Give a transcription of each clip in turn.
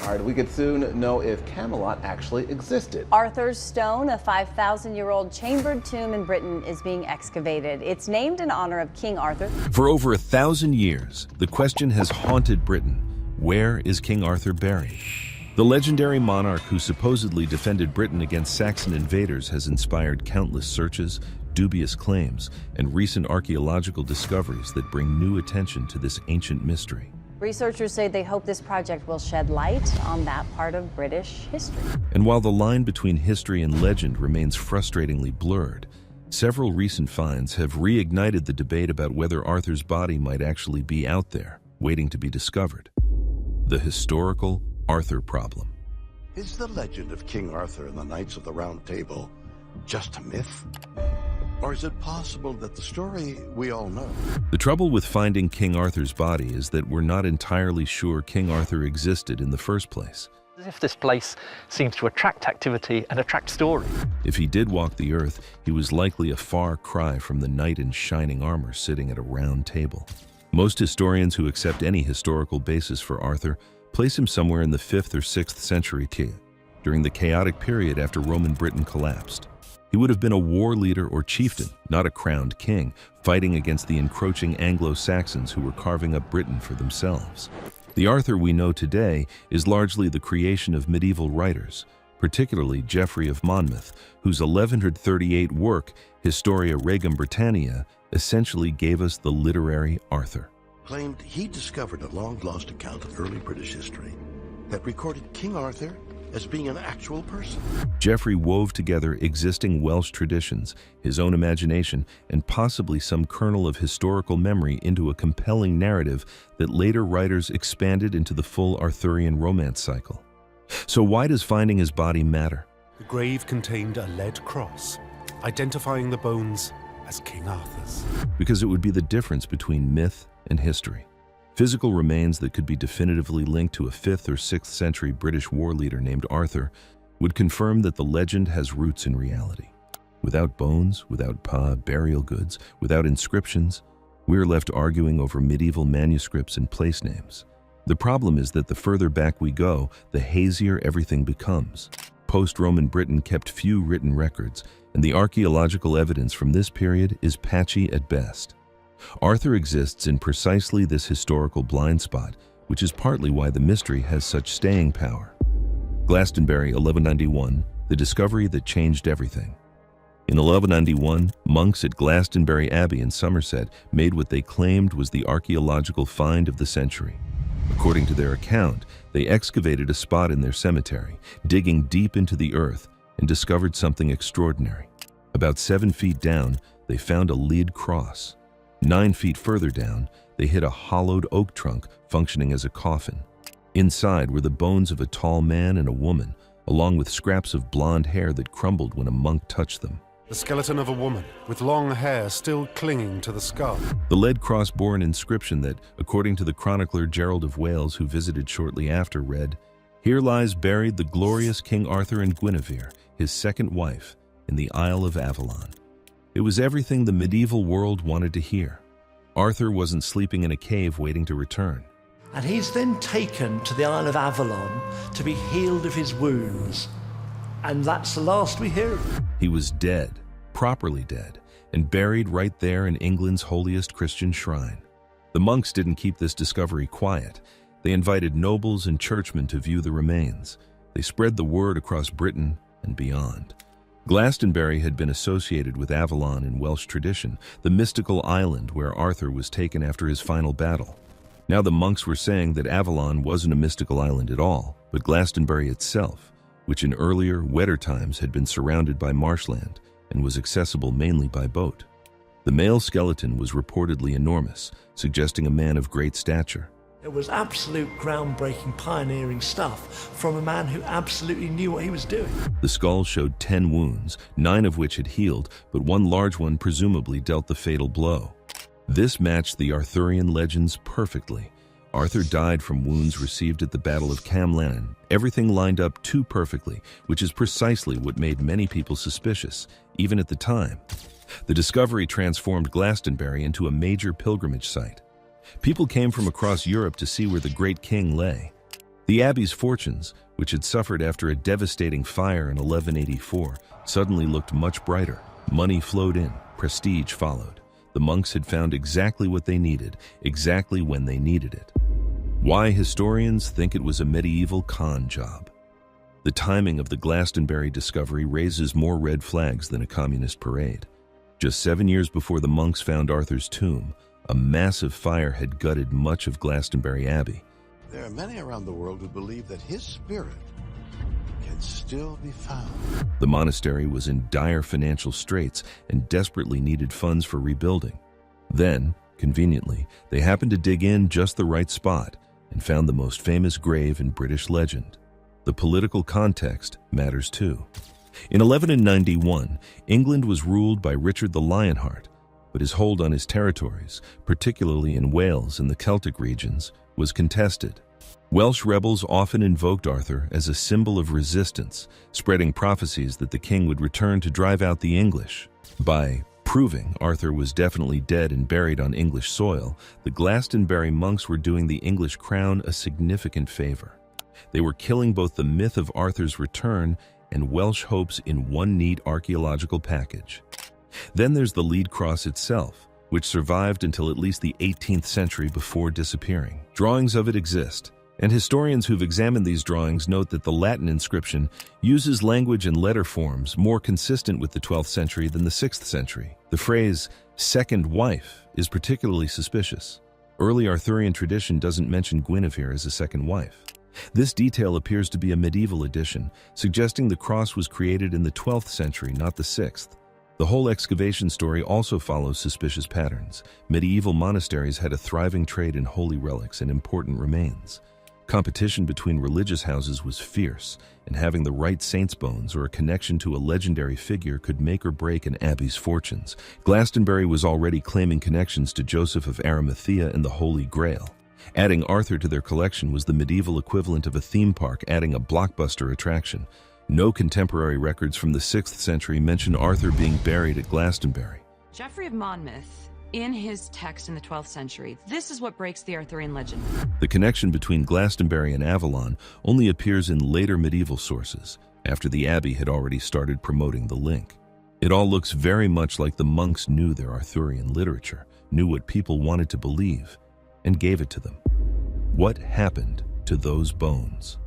Bernard, we could soon know if Camelot actually existed. Arthur's Stone, a 5,000-year-old chambered tomb in Britain, is being excavated. It's named in honor of King Arthur. For over 1,000 years, the question has haunted Britain: where is King Arthur buried? The legendary monarch who supposedly defended Britain against Saxon invaders has inspired countless searches, dubious claims, and recent archaeological discoveries that bring new attention to this ancient mystery. Researchers say they hope this project will shed light on that part of British history. And while the line between history and legend remains frustratingly blurred, several recent finds have reignited the debate about whether Arthur's body might actually be out there, waiting to be discovered. The historical Arthur problem. Is the legend of King Arthur and the Knights of the Round Table just a myth? Or is it possible that the story we all know? The trouble with finding King Arthur's body is that we're not entirely sure King Arthur existed in the first place. As if this place seems to attract activity and attract story. If he did walk the earth, he was likely a far cry from the knight in shining armor sitting at a round table. Most historians who accept any historical basis for Arthur place him somewhere in the 5th or 6th century during the chaotic period after Roman Britain collapsed. He would have been a war leader or chieftain, not a crowned king, fighting against the encroaching Anglo-Saxons who were carving up Britain for themselves. The Arthur we know today is largely the creation of medieval writers, particularly Geoffrey of Monmouth, whose 1138 work, Historia Regum Britannia, essentially gave us the literary Arthur. Claimed he discovered a long-lost account of early British history that recorded King Arthur as being an actual person. Geoffrey wove together existing Welsh traditions, his own imagination, and possibly some kernel of historical memory into a compelling narrative that later writers expanded into the full Arthurian romance cycle. So why does finding his body matter? The grave contained a lead cross, identifying the bones as King Arthur's. Because it would be the difference between myth and history. Physical remains that could be definitively linked to a 5th or 6th century British war leader named Arthur would confirm that the legend has roots in reality. Without bones, without burial goods, without inscriptions, we're left arguing over medieval manuscripts and place names. The problem is that the further back we go, the hazier everything becomes. Post-Roman Britain kept few written records, and the archaeological evidence from this period is patchy at best. Arthur exists in precisely this historical blind spot, which is partly why the mystery has such staying power. Glastonbury, 1191, the discovery that changed everything. In 1191, monks at Glastonbury Abbey in Somerset made what they claimed was the archaeological find of the century. According to their account, they excavated a spot in their cemetery, digging deep into the earth, and discovered something extraordinary. About 7 feet down, they found a lead cross. 9 feet further down, they hit a hollowed oak trunk functioning as a coffin. Inside were the bones of a tall man and a woman, along with scraps of blonde hair that crumbled when a monk touched them. The skeleton of a woman, with long hair still clinging to the skull. The lead cross bore an inscription that, according to the chronicler Gerald of Wales, who visited shortly after, read, "Here lies buried the glorious King Arthur and Guinevere, his second wife, in the Isle of Avalon." It was everything the medieval world wanted to hear. Arthur wasn't sleeping in a cave waiting to return. And he's then taken to the Isle of Avalon to be healed of his wounds. And that's the last we hear of him. He was dead, properly dead, and buried right there in England's holiest Christian shrine. The monks didn't keep this discovery quiet. They invited nobles and churchmen to view the remains. They spread the word across Britain and beyond. Glastonbury had been associated with Avalon in Welsh tradition, the mystical island where Arthur was taken after his final battle. Now the monks were saying that Avalon wasn't a mystical island at all, but Glastonbury itself, which in earlier, wetter times had been surrounded by marshland and was accessible mainly by boat. The male skeleton was reportedly enormous, suggesting a man of great stature. It was absolute groundbreaking, pioneering stuff from a man who absolutely knew what he was doing. The skull showed 10 wounds, 9 of which had healed, but one large one presumably dealt the fatal blow. This matched the Arthurian legends perfectly. Arthur died from wounds received at the Battle of Camlann. Everything lined up too perfectly, which is precisely what made many people suspicious, even at the time. The discovery transformed Glastonbury into a major pilgrimage site. People came from across Europe to see where the great king lay. The abbey's fortunes, which had suffered after a devastating fire in 1184, suddenly looked much brighter. Money flowed in, prestige followed. The monks had found exactly what they needed, exactly when they needed it. Why historians think it was a medieval con job. The timing of the Glastonbury discovery raises more red flags than a communist parade. Just 7 years before the monks found Arthur's tomb, a massive fire had gutted much of Glastonbury Abbey. There are many around the world who believe that his spirit can still be found. The monastery was in dire financial straits and desperately needed funds for rebuilding. Then, conveniently, they happened to dig in just the right spot and found the most famous grave in British legend. The political context matters too. In 1191, England was ruled by Richard the Lionheart, but his hold on his territories, particularly in Wales and the Celtic regions, was contested. Welsh rebels often invoked Arthur as a symbol of resistance, spreading prophecies that the king would return to drive out the English. By proving Arthur was definitely dead and buried on English soil, the Glastonbury monks were doing the English crown a significant favor. They were killing both the myth of Arthur's return and Welsh hopes in one neat archaeological package. Then there's the lead cross itself, which survived until at least the 18th century before disappearing. Drawings of it exist, and historians who've examined these drawings note that the Latin inscription uses language and letter forms more consistent with the 12th century than the 6th century. The phrase, second wife, is particularly suspicious. Early Arthurian tradition doesn't mention Guinevere as a second wife. This detail appears to be a medieval addition, suggesting the cross was created in the 12th century, not the 6th. The whole excavation story also follows suspicious patterns. Medieval monasteries had a thriving trade in holy relics and important remains. Competition between religious houses was fierce, and having the right saint's bones or a connection to a legendary figure could make or break an abbey's fortunes. Glastonbury was already claiming connections to Joseph of Arimathea and the Holy Grail. Adding Arthur to their collection was the medieval equivalent of a theme park adding a blockbuster attraction. No contemporary records from the 6th century mention Arthur being buried at Glastonbury. Geoffrey of Monmouth, in his text in the 12th century, this is what breaks the Arthurian legend. The connection between Glastonbury and Avalon only appears in later medieval sources, after the abbey had already started promoting the link. It all looks very much like the monks knew their Arthurian literature, knew what people wanted to believe, and gave it to them. What happened to those bones?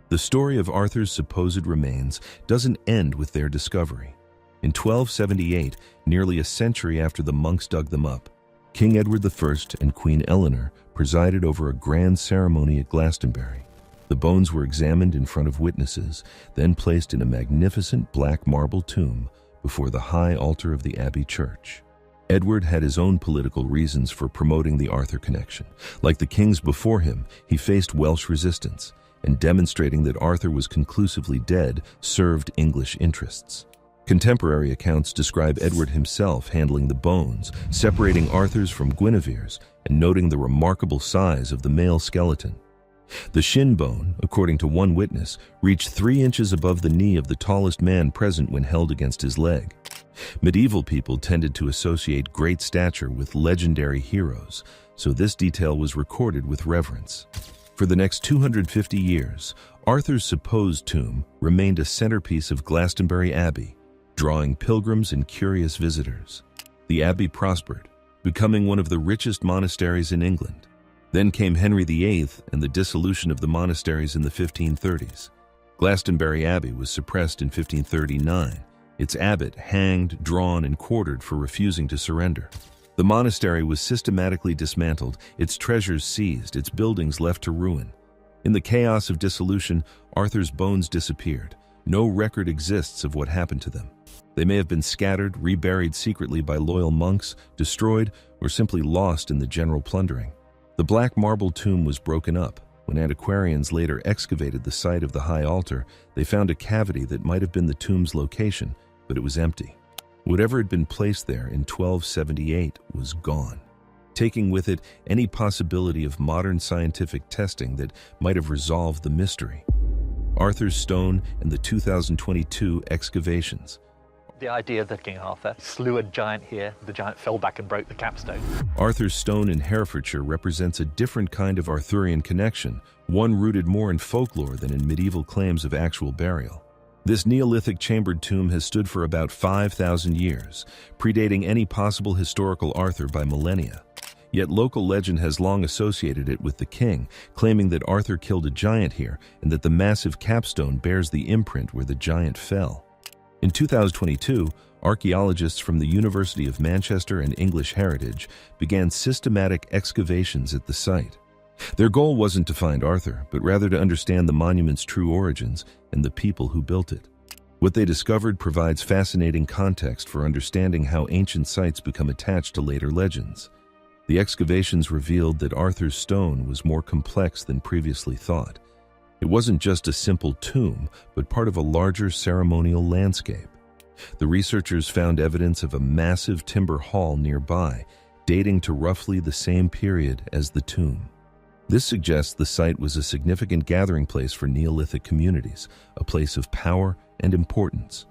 The story of Arthur's supposed remains doesn't end with their discovery. In 1278, nearly a century after the monks dug them up, King Edward I and Queen Eleanor presided over a grand ceremony at Glastonbury. The bones were examined in front of witnesses, then placed in a magnificent black marble tomb before the high altar of the Abbey Church. Edward had his own political reasons for promoting the Arthur connection. Like the kings before him, he faced Welsh resistance, and demonstrating that Arthur was conclusively dead served English interests. Contemporary accounts describe Edward himself handling the bones, separating Arthur's from Guinevere's, and noting the remarkable size of the male skeleton. The shin bone, according to one witness, reached 3 inches above the knee of the tallest man present when held against his leg. Medieval people tended to associate great stature with legendary heroes, so this detail was recorded with reverence. For the next 250 years, Arthur's supposed tomb remained a centerpiece of Glastonbury Abbey, drawing pilgrims and curious visitors. The abbey prospered, becoming one of the richest monasteries in England. Then came Henry VIII and the dissolution of the monasteries in the 1530s. Glastonbury Abbey was suppressed in 1539, its abbot hanged, drawn, and quartered for refusing to surrender. The monastery was systematically dismantled, its treasures seized, its buildings left to ruin. In the chaos of dissolution, Arthur's bones disappeared. No record exists of what happened to them. They may have been scattered, reburied secretly by loyal monks, destroyed, or simply lost in the general plundering. The black marble tomb was broken up. When antiquarians later excavated the site of the high altar, they found a cavity that might have been the tomb's location, but it was empty. Whatever had been placed there in 1278 was gone, taking with it any possibility of modern scientific testing that might have resolved the mystery. Arthur's stone and the 2022 excavations. The idea that King Arthur slew a giant here, the giant fell back and broke the capstone. Arthur's stone in Herefordshire represents a different kind of Arthurian connection, one rooted more in folklore than in medieval claims of actual burial. This Neolithic chambered tomb has stood for about 5,000 years, predating any possible historical Arthur by millennia. Yet local legend has long associated it with the king, claiming that Arthur killed a giant here and that the massive capstone bears the imprint where the giant fell. In 2022, archaeologists from the University of Manchester and English Heritage began systematic excavations at the site. Their goal wasn't to find Arthur, but rather to understand the monument's true origins and the people who built it. What they discovered provides fascinating context for understanding how ancient sites become attached to later legends. The excavations revealed that Arthur's stone was more complex than previously thought. It wasn't just a simple tomb, but part of a larger ceremonial landscape. The researchers found evidence of a massive timber hall nearby, dating to roughly the same period as the tomb. This suggests the site was a significant gathering place for Neolithic communities, a place of power and importance.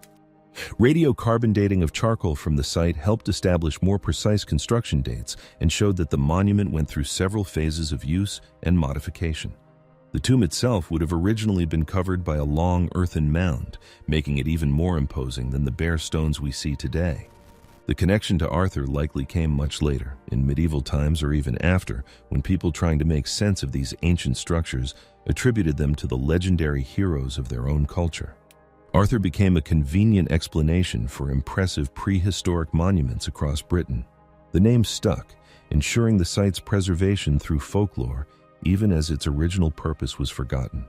Radiocarbon dating of charcoal from the site helped establish more precise construction dates and showed that the monument went through several phases of use and modification. The tomb itself would have originally been covered by a long earthen mound, making it even more imposing than the bare stones we see today. The connection to Arthur likely came much later, in medieval times or even after, when people trying to make sense of these ancient structures attributed them to the legendary heroes of their own culture. Arthur became a convenient explanation for impressive prehistoric monuments across Britain. The name stuck, ensuring the site's preservation through folklore, even as its original purpose was forgotten.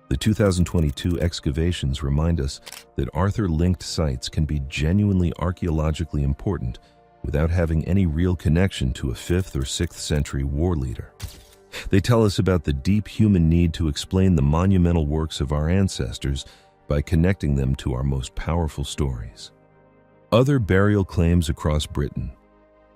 The 2022 excavations remind us that Arthur-linked sites can be genuinely archaeologically important without having any real connection to a 5th or 6th century war leader. They tell us about the deep human need to explain the monumental works of our ancestors by connecting them to our most powerful stories. Other burial claims across Britain.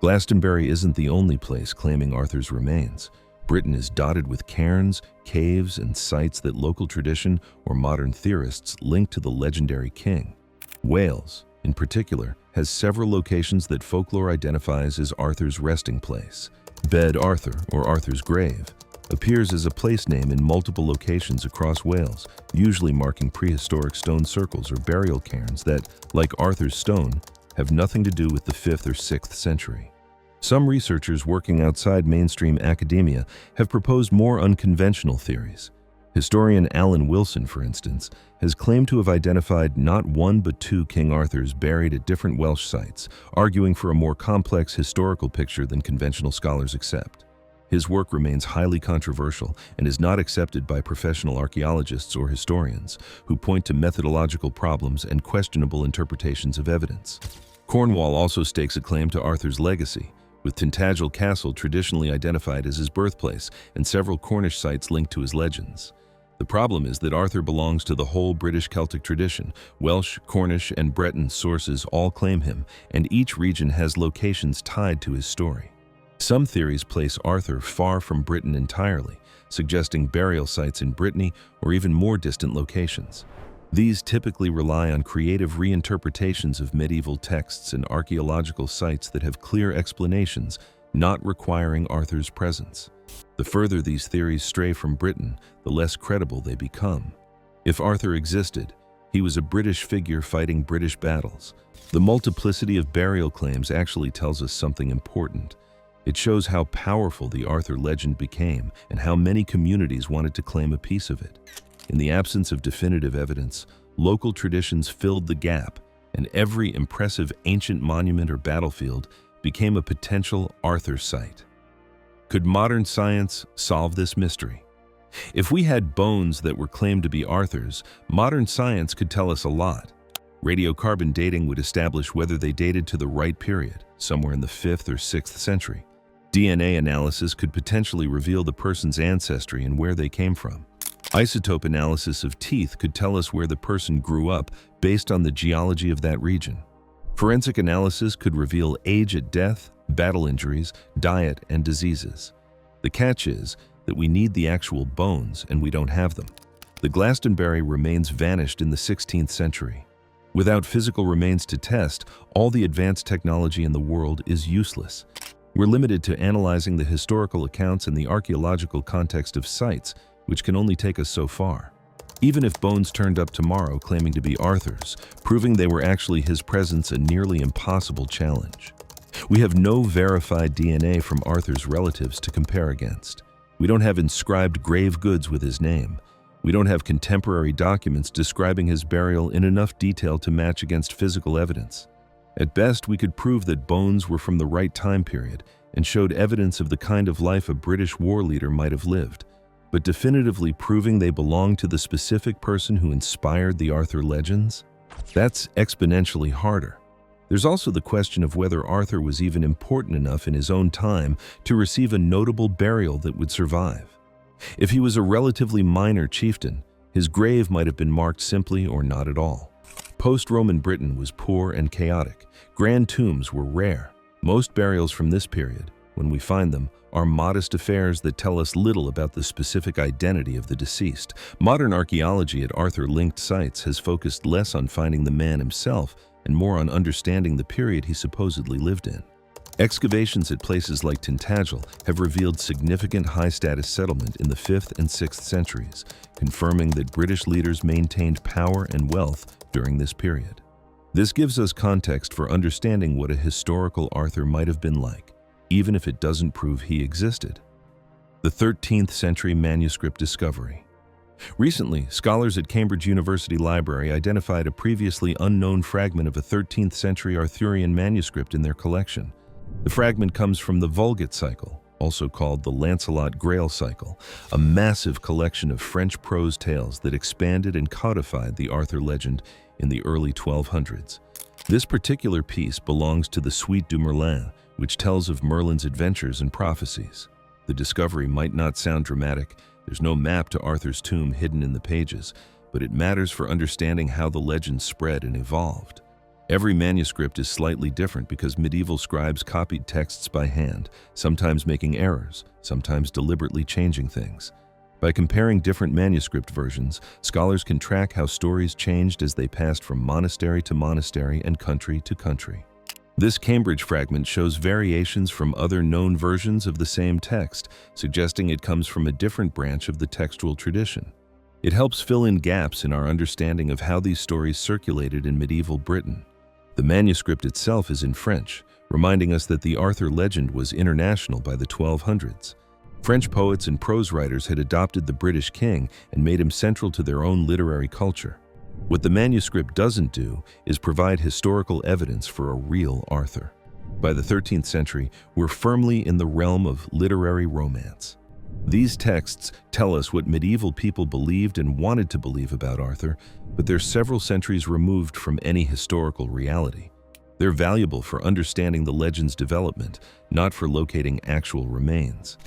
Glastonbury isn't the only place claiming Arthur's remains. Britain is dotted with cairns, caves, and sites that local tradition or modern theorists link to the legendary king. Wales, in particular, has several locations that folklore identifies as Arthur's resting place. Bed Arthur, or Arthur's grave, appears as a place name in multiple locations across Wales, usually marking prehistoric stone circles or burial cairns that, like Arthur's stone, have nothing to do with the 5th or 6th century. Some researchers working outside mainstream academia have proposed more unconventional theories. Historian Alan Wilson, for instance, has claimed to have identified not one but 2 King Arthurs buried at different Welsh sites, arguing for a more complex historical picture than conventional scholars accept. His work remains highly controversial and is not accepted by professional archaeologists or historians, who point to methodological problems and questionable interpretations of evidence. Cornwall also stakes a claim to Arthur's legacy, with Tintagel Castle traditionally identified as his birthplace and several Cornish sites linked to his legends. The problem is that Arthur belongs to the whole British Celtic tradition. Welsh, Cornish, and Breton sources all claim him, and each region has locations tied to his story. Some theories place Arthur far from Britain entirely, suggesting burial sites in Brittany or even more distant locations. These typically rely on creative reinterpretations of medieval texts and archaeological sites that have clear explanations, not requiring Arthur's presence. The further these theories stray from Britain, the less credible they become. If Arthur existed, he was a British figure fighting British battles. The multiplicity of burial claims actually tells us something important. It shows how powerful the Arthur legend became and how many communities wanted to claim a piece of it. In the absence of definitive evidence, local traditions filled the gap, and every impressive ancient monument or battlefield became a potential Arthur site. Could modern science solve this mystery? If we had bones that were claimed to be Arthur's, modern science could tell us a lot. Radiocarbon dating would establish whether they dated to the right period, somewhere in the 5th or 6th century. DNA analysis could potentially reveal the person's ancestry and where they came from. Isotope analysis of teeth could tell us where the person grew up based on the geology of that region. Forensic analysis could reveal age at death, battle injuries, diet, and diseases. The catch is that we need the actual bones and we don't have them. The Glastonbury remains vanished in the 16th century. Without physical remains to test, all the advanced technology in the world is useless. We're limited to analyzing the historical accounts and the archaeological context of sites, which can only take us so far. Even if bones turned up tomorrow claiming to be Arthur's, proving they were actually his presence a nearly impossible challenge. We have no verified DNA from Arthur's relatives to compare against. We don't have inscribed grave goods with his name. We don't have contemporary documents describing his burial in enough detail to match against physical evidence. At best, we could prove that bones were from the right time period and showed evidence of the kind of life a British war leader might have lived. But definitively proving they belong to the specific person who inspired the Arthur legends? That's exponentially harder. There's also the question of whether Arthur was even important enough in his own time to receive a notable burial that would survive. If he was a relatively minor chieftain, his grave might have been marked simply or not at all. Post-Roman Britain was poor and chaotic. Grand tombs were rare. Most burials from this period, when we find them, are modest affairs that tell us little about the specific identity of the deceased. Modern archaeology at Arthur-linked sites has focused less on finding the man himself and more on understanding the period he supposedly lived in. Excavations at places like Tintagel have revealed significant high-status settlement in the 5th and 6th centuries, confirming that British leaders maintained power and wealth during this period. This gives us context for understanding what a historical Arthur might have been like, even if it doesn't prove he existed. The 13th century manuscript discovery. Recently, scholars at Cambridge University Library identified a previously unknown fragment of a 13th century Arthurian manuscript in their collection. The fragment comes from the Vulgate cycle, also called the Lancelot Grail cycle, a massive collection of French prose tales that expanded and codified the Arthur legend in the early 1200s. This particular piece belongs to the Suite du Merlin, which tells of Merlin's adventures and prophecies. The discovery might not sound dramatic. There's no map to Arthur's tomb hidden in the pages, but it matters for understanding how the legend spread and evolved. Every manuscript is slightly different because medieval scribes copied texts by hand, sometimes making errors, sometimes deliberately changing things. By comparing different manuscript versions, scholars can track how stories changed as they passed from monastery to monastery and country to country. This Cambridge fragment shows variations from other known versions of the same text, suggesting it comes from a different branch of the textual tradition. It helps fill in gaps in our understanding of how these stories circulated in medieval Britain. The manuscript itself is in French, reminding us that the Arthur legend was international by the 1200s. French poets and prose writers had adopted the British king and made him central to their own literary culture. What the manuscript doesn't do is provide historical evidence for a real Arthur. By the 13th century, we're firmly in the realm of literary romance. These texts tell us what medieval people believed and wanted to believe about Arthur, but they're several centuries removed from any historical reality. They're valuable for understanding the legend's development, not for locating actual remains.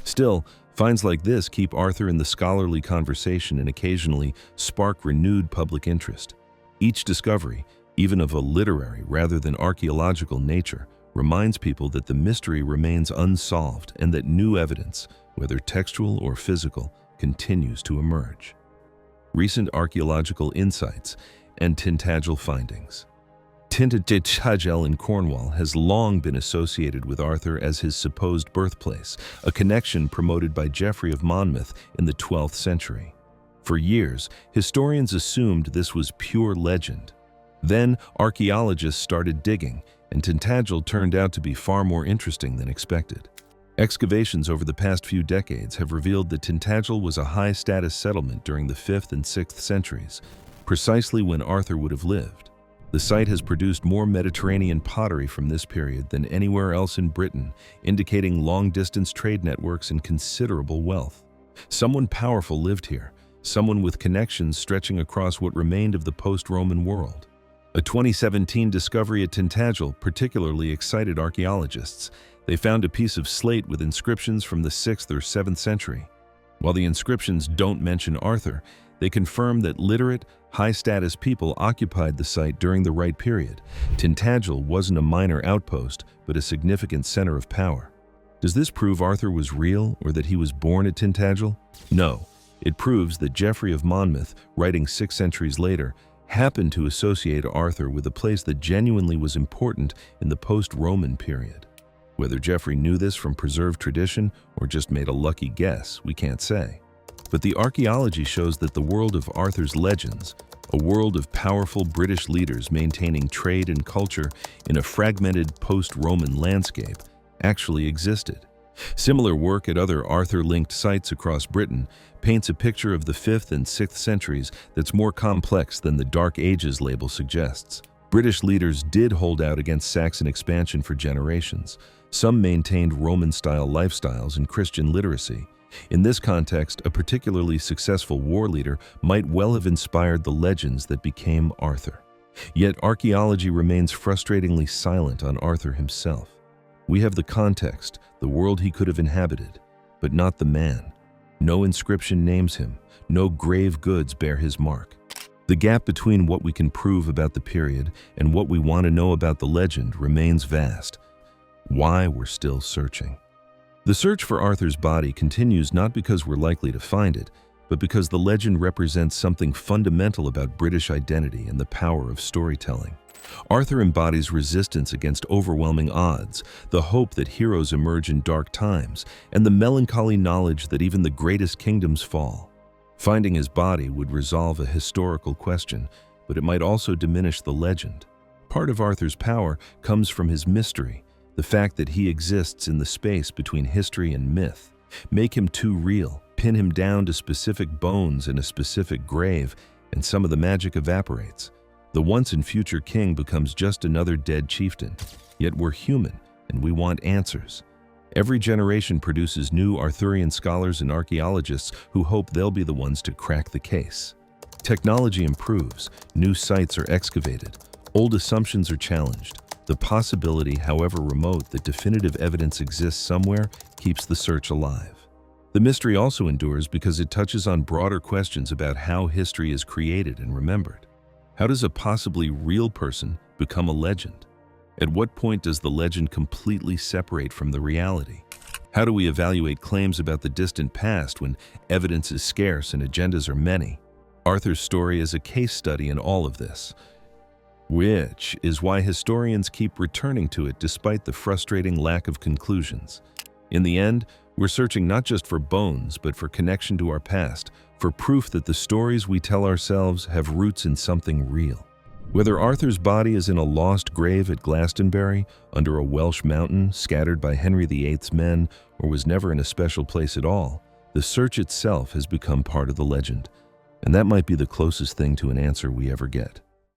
Still, finds like this keep Arthur in the scholarly conversation and occasionally spark renewed public interest. Each discovery, even of a literary rather than archaeological nature, reminds people that the mystery remains unsolved and that new evidence, whether textual or physical, continues to emerge. Recent archaeological insights and Tintagel findings. Tintagel in Cornwall has long been associated with Arthur as his supposed birthplace, a connection promoted by Geoffrey of Monmouth in the 12th century. For years, historians assumed this was pure legend. Then, archaeologists started digging, and Tintagel turned out to be far more interesting than expected. Excavations over the past few decades have revealed that Tintagel was a high-status settlement during the 5th and 6th centuries, precisely when Arthur would have lived. The site has produced more Mediterranean pottery from this period than anywhere else in Britain, indicating long-distance trade networks and considerable wealth. Someone powerful lived here, someone with connections stretching across what remained of the post-Roman world. A 2017 discovery at Tintagel particularly excited archaeologists. They found a piece of slate with inscriptions from the 6th or 7th century. While the inscriptions don't mention Arthur, they confirm that literate, high-status people occupied the site during the right period. Tintagel wasn't a minor outpost, but a significant center of power. Does this prove Arthur was real or that he was born at Tintagel? No. It proves that Geoffrey of Monmouth, writing 6 centuries later, happened to associate Arthur with a place that genuinely was important in the post-Roman period. Whether Geoffrey knew this from preserved tradition or just made a lucky guess, we can't say. But the archaeology shows that the world of Arthur's legends, a world of powerful British leaders maintaining trade and culture in a fragmented post-Roman landscape, actually existed. Similar work at other Arthur-linked sites across Britain paints a picture of the 5th and 6th centuries that's more complex than the Dark Ages label suggests. British leaders did hold out against Saxon expansion for generations. Some maintained Roman-style lifestyles and Christian literacy. In this context, a particularly successful war leader might well have inspired the legends that became Arthur. Yet archaeology remains frustratingly silent on Arthur himself. We have the context, the world he could have inhabited, but not the man. No inscription names him, no grave goods bear his mark. The gap between what we can prove about the period and what we want to know about the legend remains vast. Why we're still searching. The search for Arthur's body continues not because we're likely to find it, but because the legend represents something fundamental about British identity and the power of storytelling. Arthur embodies resistance against overwhelming odds, the hope that heroes emerge in dark times, and the melancholy knowledge that even the greatest kingdoms fall. Finding his body would resolve a historical question, but it might also diminish the legend. Part of Arthur's power comes from his mystery, the fact that he exists in the space between history and myth. Make him too real, pin him down to specific bones in a specific grave, and some of the magic evaporates. The once and future king becomes just another dead chieftain. Yet we're human, and we want answers. Every generation produces new Arthurian scholars and archaeologists who hope they'll be the ones to crack the case. Technology improves, new sites are excavated, old assumptions are challenged. The possibility, however remote, that definitive evidence exists somewhere keeps the search alive. The mystery also endures because it touches on broader questions about how history is created and remembered. How does a possibly real person become a legend? At what point does the legend completely separate from the reality? How do we evaluate claims about the distant past when evidence is scarce and agendas are many? Arthur's story is a case study in all of this, which is why historians keep returning to it despite the frustrating lack of conclusions. In the end, we're searching not just for bones, but for connection to our past, for proof that the stories we tell ourselves have roots in something real. Whether Arthur's body is in a lost grave at Glastonbury, under a Welsh mountain scattered by Henry VIII's men, or was never in a special place at all, the search itself has become part of the legend. And that might be the closest thing to an answer we ever get.